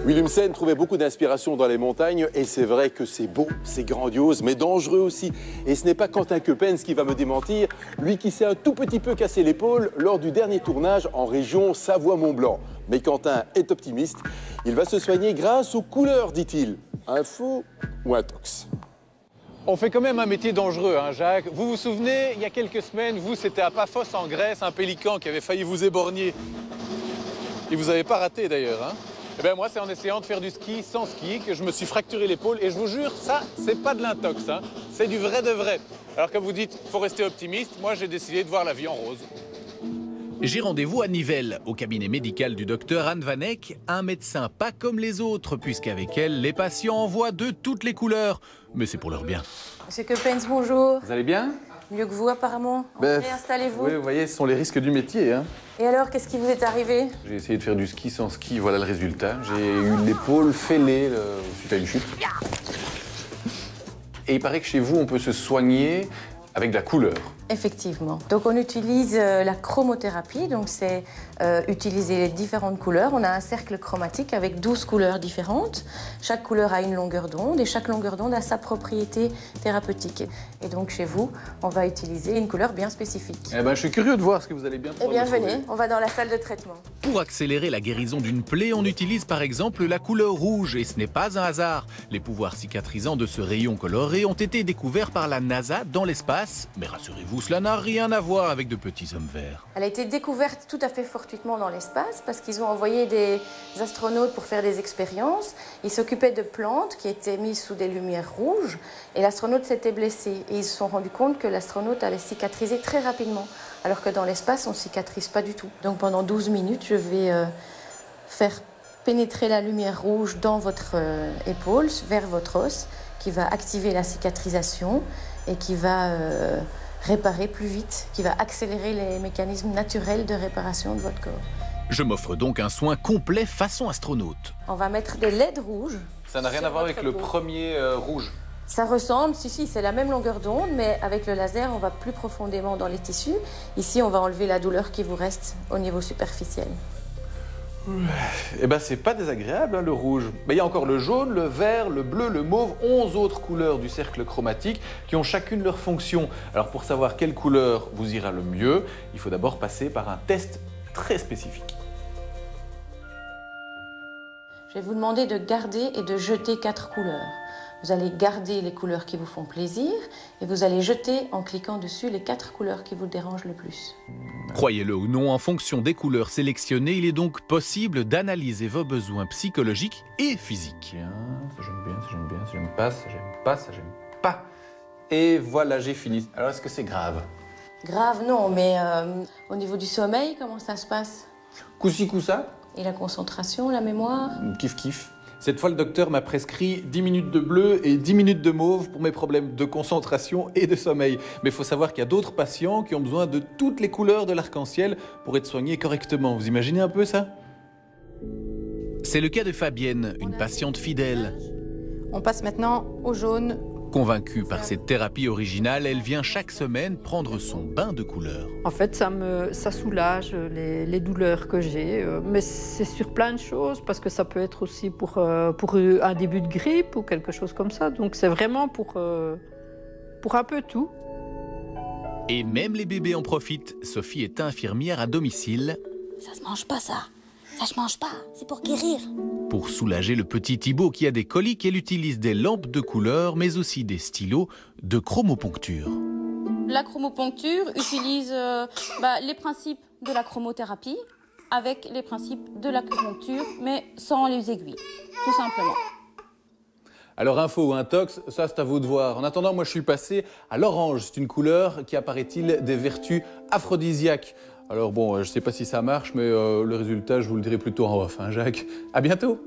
Willumsen trouvait beaucoup d'inspiration dans les montagnes et c'est vrai que c'est beau, c'est grandiose, mais dangereux aussi. Et ce n'est pas Quentin Coppens qui va me démentir, lui qui s'est un tout petit peu cassé l'épaule lors du dernier tournage en région Savoie-Mont-Blanc. Mais Quentin est optimiste, il va se soigner grâce aux couleurs, dit-il. Un faux ou un tox? On fait quand même un métier dangereux, hein, Jacques. Vous vous souvenez, il y a quelques semaines, vous, c'était à Paphos en Grèce, un pélican qui avait failli vous éborgner. Et vous n'avez pas raté d'ailleurs, hein. Eh bien moi, c'est en essayant de faire du ski sans ski que je me suis fracturé l'épaule. Et je vous jure, ça, c'est pas de l'intox, hein. C'est du vrai de vrai. Alors comme vous dites, il faut rester optimiste. Moi, j'ai décidé de voir la vie en rose. J'ai rendez-vous à Nivelles, au cabinet médical du docteur Anne Vanek, un médecin pas comme les autres, puisqu'avec elle, les patients en voient de toutes les couleurs. Mais c'est pour leur bien. Monsieur Coppens, bonjour. Vous allez bien? Mieux que vous, apparemment. Entrez, installez-vous. Oui, vous voyez, ce sont les risques du métier, hein. Et alors, qu'est-ce qui vous est arrivé? J'ai essayé de faire du ski sans ski, voilà le résultat. J'ai eu l'épaule fêlée suite à une chute. Et il paraît que chez vous, on peut se soigner avec de la couleur. Effectivement. Donc on utilise la chromothérapie, donc c'est utiliser les différentes couleurs. On a un cercle chromatique avec 12 couleurs différentes. Chaque couleur a une longueur d'onde et chaque longueur d'onde a sa propriété thérapeutique. Et donc chez vous, on va utiliser une couleur bien spécifique. Eh ben, je suis curieux de voir ce que vous allez bien pouvoir Eh bien, me trouver. venez, on va dans la salle de traitement. Pour accélérer la guérison d'une plaie, on utilise par exemple la couleur rouge, et ce n'est pas un hasard. Les pouvoirs cicatrisants de ce rayon coloré ont été découverts par la NASA dans l'espace. Mais rassurez-vous, cela n'a rien à voir avec de petits hommes verts. Elle a été découverte tout à fait fortuitement dans l'espace parce qu'ils ont envoyé des astronautes pour faire des expériences. Ils s'occupaient de plantes qui étaient mises sous des lumières rouges et l'astronaute s'était blessé. Et ils se sont rendus compte que l'astronaute allait cicatriser très rapidement, alors que dans l'espace, on ne cicatrise pas du tout. Donc pendant 12 minutes, je vais faire pénétrer la lumière rouge dans votre épaule, vers votre os, qui va activer la cicatrisation et qui va réparer plus vite, qui va accélérer les mécanismes naturels de réparation de votre corps. Je m'offre donc un soin complet façon astronaute. On va mettre des LED rouges. Ça n'a rien à voir avec le premier rouge. Ça ressemble, si, c'est la même longueur d'onde, mais avec le laser, on va plus profondément dans les tissus. Ici, on va enlever la douleur qui vous reste au niveau superficiel. Eh ben, c'est pas désagréable, hein, le rouge. Mais il y a encore le jaune, le vert, le bleu, le mauve, 11 autres couleurs du cercle chromatique qui ont chacune leur fonction. Alors, pour savoir quelle couleur vous ira le mieux, il faut d'abord passer par un test très spécifique. Je vais vous demander de garder et de jeter 4 couleurs. Vous allez garder les couleurs qui vous font plaisir et vous allez jeter en cliquant dessus les 4 couleurs qui vous dérangent le plus. Croyez-le ou non, en fonction des couleurs sélectionnées, il est donc possible d'analyser vos besoins psychologiques et physiques. Bien, ça j'aime bien, ça j'aime bien, ça j'aime pas, ça j'aime pas, ça j'aime pas. Et voilà, j'ai fini. Alors, est-ce que c'est grave? Grave, non, mais au niveau du sommeil, comment ça se passe? Coup-ci, coup-ça? Et la concentration, la mémoire? Kiff, kiff. Cette fois, le docteur m'a prescrit 10 minutes de bleu et 10 minutes de mauve pour mes problèmes de concentration et de sommeil. Mais il faut savoir qu'il y a d'autres patients qui ont besoin de toutes les couleurs de l'arc-en-ciel pour être soignés correctement. Vous imaginez un peu ça? C'est le cas de Fabienne, une patiente fidèle. On passe maintenant au jaune. Convaincue par cette thérapie originale, elle vient chaque semaine prendre son bain de couleurs. En fait, ça soulage les douleurs que j'ai, mais c'est sur plein de choses, parce que ça peut être aussi pour un début de grippe ou quelque chose comme ça. Donc c'est vraiment pour un peu tout. Et même les bébés en profitent. Sophie est infirmière à domicile. Ça se mange pas, ça. Ça se mange pas, c'est pour guérir. Pour soulager le petit Thibaut qui a des coliques, elle utilise des lampes de couleur, mais aussi des stylos de chromoponcture. La chromoponcture utilise les principes de la chromothérapie avec les principes de l'acupuncture, mais sans les aiguilles, tout simplement. Alors, info ou intox, ça c'est à vous de voir. En attendant, moi je suis passé à l'orange. C'est une couleur qui a, paraît-il, des vertus aphrodisiaques. Alors bon, je ne sais pas si ça marche, mais le résultat, je vous le dirai plutôt en off, hein, Jacques. À bientôt.